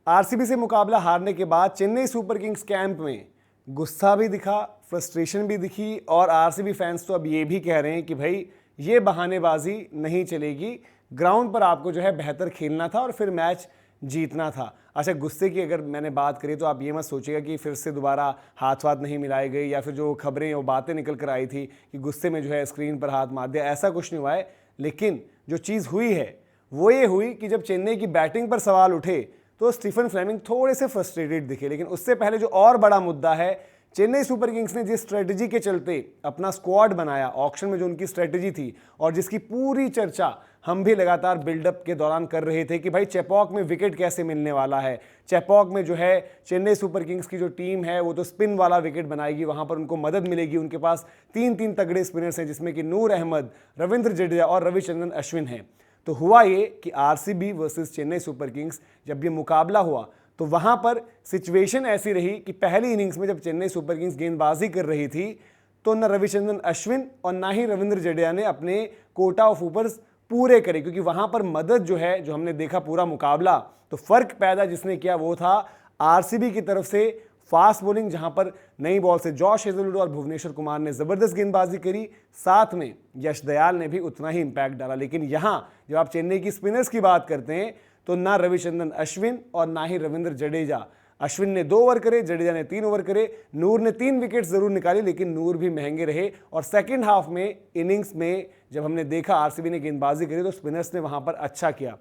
RCB से मुकाबला हारने के बाद चेन्नई सुपर किंग्स कैंप में गुस्सा भी दिखा, फ्रस्ट्रेशन भी दिखी और आरसीबी फैंस तो अब ये भी कह रहे हैं कि भाई ये बहानेबाजी नहीं चलेगी, ग्राउंड पर आपको जो है बेहतर खेलना था और फिर मैच जीतना था। अच्छा, गुस्से की अगर मैंने बात करी तो आप ये मत सोचिएगा कि फिर से दोबारा हाथ वाथ नहीं मिलाए गए या फिर जो खबरें वो बातें निकल कर आई थी कि गुस्से में जो है स्क्रीन पर हाथ मार दिया, ऐसा कुछ नहीं हुआ है। लेकिन जो चीज़ हुई है वो ये हुई कि जब चेन्नई की बैटिंग पर सवाल उठे तो स्टीफन फ्लेमिंग थोड़े से फ्रस्ट्रेटेड दिखे। लेकिन उससे पहले जो और बड़ा मुद्दा है, चेन्नई सुपर किंग्स ने जिस स्ट्रेटजी के चलते अपना स्क्वाड बनाया, ऑक्शन में जो उनकी स्ट्रेटजी थी और जिसकी पूरी चर्चा हम भी लगातार बिल्डअप के दौरान कर रहे थे कि भाई चेपॉक में विकेट कैसे मिलने वाला है, चेपॉक में जो है चेन्नई सुपर किंग्स की जो टीम है वो तो स्पिन वाला विकेट बनाएगी, वहां पर उनको मदद मिलेगी। उनके पास तीन तगड़े स्पिनर्स हैं जिसमें कि नूर अहमद, रविंद्र जडेजा और रविचंद्रन अश्विन हैं। तो हुआ ये कि RCB versus Chennai Super Kings जब ये मुकाबला हुआ तो वहां पर सिचुएशन ऐसी रही कि पहली इनिंग्स में जब चेन्नई सुपर किंग्स गेंदबाजी कर रही थी तो न रविचंद्रन अश्विन और ना ही रविंद्र जडेजा ने अपने कोटा ऑफ ऊपर्स पूरे करे, क्योंकि वहां पर मदद जो है, जो हमने देखा पूरा मुकाबला, तो फर्क पैदा जिसने किया वो था आरसीबी की तरफ से फास्ट बॉलिंग, जहां पर नई बॉल से जॉश हेजलवुड और भुवनेश्वर कुमार ने जबरदस्त गेंदबाजी करी, साथ में यश दयाल ने भी उतना ही इंपैक्ट डाला। लेकिन यहां जब आप चेन्नई की स्पिनर्स की बात करते हैं तो ना रविचंद्रन अश्विन और ना ही रविंद्र जडेजा, अश्विन ने 2 ओवर करे, जडेजा ने 3 ओवर करे, नूर ने 3 विकेट जरूर निकाली लेकिन नूर भी महंगे रहे। और सेकंड हाफ में इनिंग्स में जब हमने देखा आरसीबी ने गेंदबाजी करी तो स्पिनर्स ने वहां पर अच्छा किया।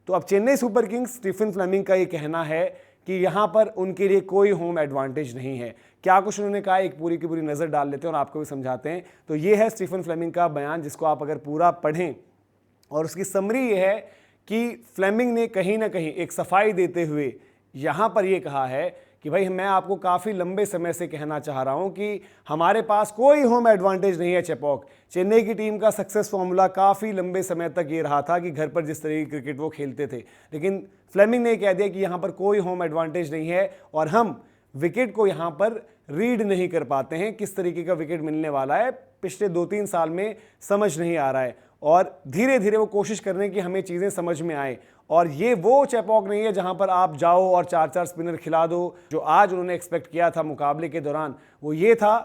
तो अब Chennai Super Kings, Stephen Fleming का ये कहना है कि यहां पर उनके लिए कोई होम एडवांटेज नहीं है। क्या कुछ उन्होंने कहा, एक पूरी की पूरी नज़र डाल लेते हैं और आपको भी समझाते हैं। तो ये है स्टीफन फ्लेमिंग का बयान, जिसको आप अगर पूरा पढ़ें और उसकी समरी ये है कि फ्लेमिंग ने कहीं ना कहीं एक सफाई देते हुए यहां पर यह कहा है कि भाई मैं आपको काफ़ी लंबे समय से कहना चाह रहा हूं कि हमारे पास कोई होम एडवांटेज नहीं है चेपॉक। चेन्नई की टीम का सक्सेस फॉर्मूला काफ़ी लंबे समय तक ये रहा था कि घर पर जिस तरह की क्रिकेट वो खेलते थे, लेकिन फ्लेमिंग ने कह दिया कि यहाँ पर कोई होम एडवांटेज नहीं है और हम विकेट को यहाँ पर रीड नहीं कर पाते हैं, किस तरीके का विकेट मिलने वाला है पिछले 2-3 साल में समझ नहीं आ रहा है और धीरे धीरे वो कोशिश कर रहे हैं कि हमें चीज़ें समझ में आए। और ये वो चेपॉक नहीं है जहां पर आप जाओ और 4-4 स्पिनर खिला दो। जो आज उन्होंने एक्सपेक्ट किया था मुकाबले के दौरान वो ये था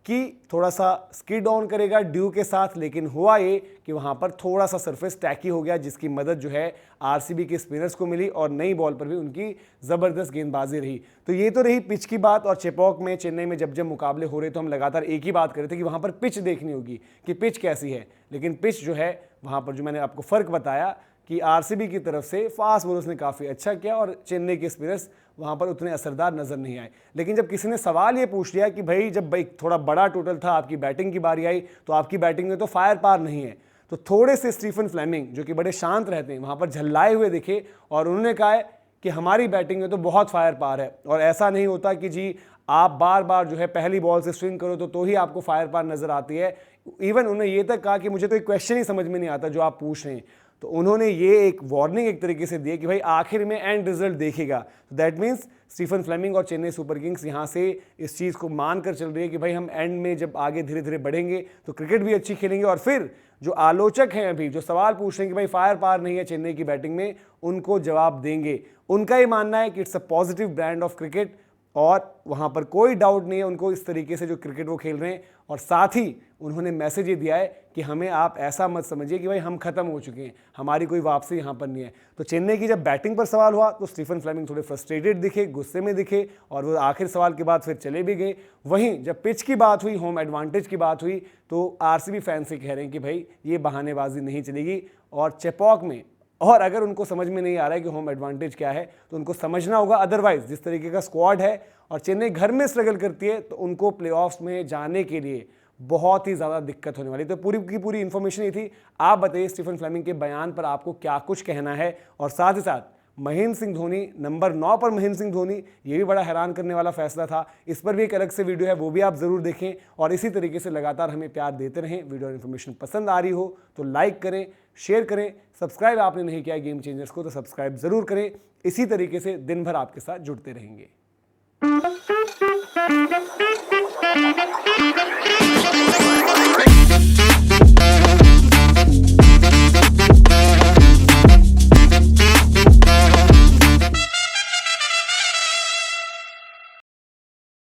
कि थोड़ा सा स्किड ऑन करेगा ड्यू के साथ, लेकिन हुआ ये कि वहां पर थोड़ा सा सरफेस टैकी हो गया, जिसकी मदद जो है आरसीबी के स्पिनर्स को मिली और नई बॉल पर भी उनकी ज़बरदस्त गेंदबाजी रही। तो ये तो रही पिच की बात। और चेपॉक में, चेन्नई में जब मुकाबले हो रहे तो हम लगातार एक ही बात कर रहे थे कि वहां पर पिच देखनी होगी कि पिच कैसी है। लेकिन पिच जो है वहां पर जो मैंने आपको फ़र्क बताया कि आरसीबी की तरफ से फास्ट बॉलर्स ने काफ़ी अच्छा किया और चेन्नई के स्पिनर्स वहाँ पर उतने असरदार नज़र नहीं आए। लेकिन जब किसी ने सवाल ये पूछ लिया कि भाई जब थोड़ा बड़ा टोटल था, आपकी बैटिंग की बारी आई तो आपकी बैटिंग में तो फायर पार नहीं है, तो थोड़े से स्टीफन फ्लेमिंग जो कि बड़े शांत रहते हैं वहाँ पर झल्लाए हुए दिखे और उन्होंने कहा है कि हमारी बैटिंग में तो बहुत फायर पार है और ऐसा नहीं होता कि जी आप बार बार जो है पहली बॉल से स्विंग करो तो ही आपको फायर पार नज़र आती है। इवन उन्होंने ये तक कहा कि मुझे तो एक क्वेश्चन ही समझ में नहीं आता जो आप पूछ रहे हैं। तो उन्होंने ये एक वार्निंग एक तरीके से दी कि भाई आखिर में एंड रिजल्ट देखेगा। तो दैट मीन्स स्टीफन फ्लेमिंग और चेन्नई सुपर किंग्स यहाँ से इस चीज़ को मान कर चल रही है कि भाई हम एंड में जब आगे धीरे धीरे बढ़ेंगे तो क्रिकेट भी अच्छी खेलेंगे और फिर जो आलोचक हैं अभी जो सवाल पूछ रहे हैं कि भाई फायर पार नहीं है चेन्नई की बैटिंग में, उनको जवाब देंगे। उनका ये मानना है कि it's a positive brand of cricket और वहाँ पर कोई डाउट नहीं है उनको इस तरीके से जो क्रिकेट वो खेल रहे हैं। और साथ ही उन्होंने मैसेज ये दिया है कि हमें आप ऐसा मत समझिए कि भाई हम खत्म हो चुके हैं, हमारी कोई वापसी यहाँ पर नहीं है। तो चेन्नई की जब बैटिंग पर सवाल हुआ तो स्टीफन फ्लेमिंग थोड़े फ्रस्ट्रेटेड दिखे, गुस्से में दिखे और वो आखिर सवाल के बाद फिर चले भी गए। वहीं जब पिच की बात हुई, होम एडवांटेज की बात हुई, तो आरसीबी फैंस से कह रहे हैं कि भाई ये बहानेबाजी नहीं चलेगी और चेपॉक में, और अगर उनको समझ में नहीं आ रहा है कि होम एडवांटेज क्या है तो उनको समझना होगा। अदरवाइज जिस तरीके का स्क्वाड है और चेन्नई घर में स्ट्रगल करती है तो उनको प्लेऑफ्स में जाने के लिए बहुत ही ज़्यादा दिक्कत होने वाली। तो पूरी की पूरी इन्फॉर्मेशन ही थी। आप बताइए स्टीफन फ्लेमिंग के बयान पर आपको क्या कुछ कहना है। और साथ ही साथ महेंद्र सिंह धोनी, नंबर 9 पर महेंद्र सिंह धोनी, ये भी बड़ा हैरान करने वाला फैसला था। इस पर भी एक अलग से वीडियो है, वो भी आप ज़रूर देखें और इसी तरीके से लगातार हमें प्यार देते रहें। वीडियो और इन्फॉर्मेशन पसंद आ रही हो तो लाइक करें, शेयर करें, सब्सक्राइब आपने नहीं किया गेम चेंजर्स को तो सब्सक्राइब ज़रूर करें। इसी तरीके से दिन भर आपके साथ जुड़ते रहेंगे।